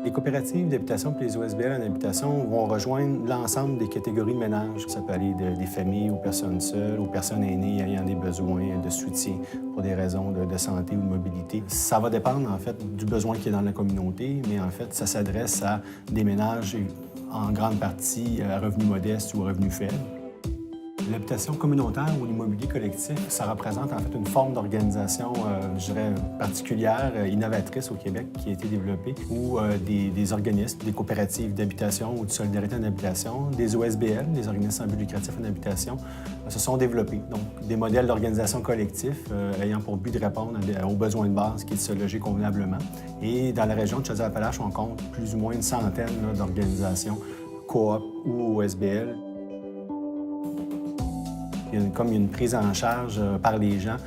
Les coopératives d'habitation et les OSBL en habitation vont rejoindre l'ensemble des catégories de ménages. Ça peut aller des familles aux personnes seules, aux personnes aînées ayant des besoins de soutien pour des raisons de santé ou de mobilité. Ça va dépendre, en fait, du besoin qui est dans la communauté, mais en fait, ça s'adresse à des ménages en grande partie à revenus modestes ou à revenus faibles. L'habitation communautaire ou l'immobilier collectif, ça représente en fait une forme d'organisation, je dirais, particulière, innovatrice au Québec qui a été développée, où des organismes, des coopératives d'habitation ou de solidarité en habitation, des OSBL, des organismes sans but lucratif en habitation, se sont développés. Donc, des modèles d'organisation collectif ayant pour but de répondre aux besoins de base qui est de se loger convenablement. Et dans la région de Chaudière-Appalaches, on compte plus ou moins une centaine d'organisations coop ou OSBL. Comme il y a une prise en charge par les gens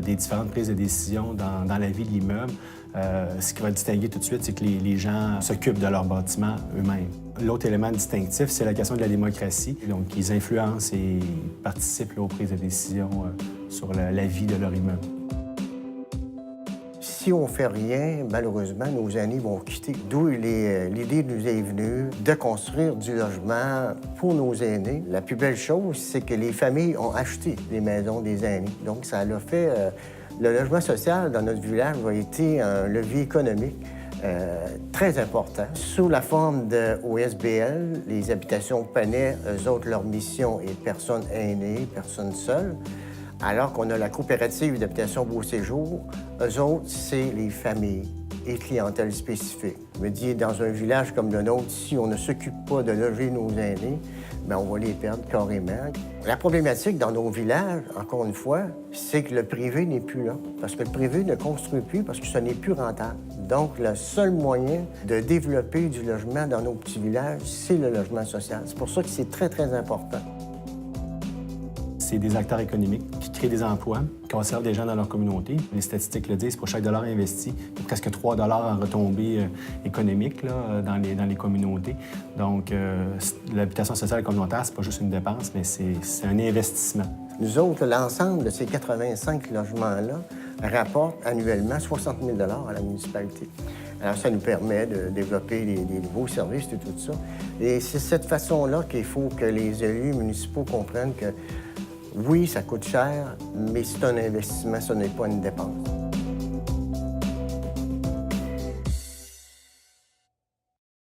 des différentes prises de décision dans la vie de l'immeuble, ce qui va distinguer tout de suite, c'est que les gens s'occupent de leur bâtiment eux-mêmes. L'autre élément distinctif, c'est la question de la démocratie. Donc, ils influencent et participent aux prises de décision sur la vie de leur immeuble. Si on ne fait rien, malheureusement, nos aînés vont quitter. D'où l'idée nous est venue de construire du logement pour nos aînés. La plus belle chose, c'est que les familles ont acheté les maisons des aînés. Donc, ça l'a fait... le logement social dans notre village a été un levier économique très important. Sous la forme de OSBL, les habitations Panay, eux autres, leur mission est personnes aînées, personnes seules. Alors qu'on a la coopérative d'habitation Beau Séjour, eux autres, c'est les familles et clientèle spécifique. Je me dis, dans un village comme le nôtre, si on ne s'occupe pas de loger nos aînés, bien, on va les perdre carrément. La problématique dans nos villages, encore une fois, c'est que le privé n'est plus là. Parce que le privé ne construit plus parce que ce n'est plus rentable. Donc, le seul moyen de développer du logement dans nos petits villages, c'est le logement social. C'est pour ça que c'est très, très important. C'est des acteurs économiques qui créent des emplois, qui conservent des gens dans leur communauté. Les statistiques le disent, pour chaque dollar investi, il y a presque 3 $ en retombées économiques là, dans les communautés. Donc, l'habitation sociale communautaire, c'est pas juste une dépense, mais c'est un investissement. Nous autres, l'ensemble de ces 85 logements-là rapportent annuellement 60 000 $ à la municipalité. Alors, ça nous permet de développer des nouveaux services et tout ça. Et c'est cette façon-là qu'il faut que les élus municipaux comprennent que oui, ça coûte cher, mais c'est un investissement, ce n'est pas une dépense.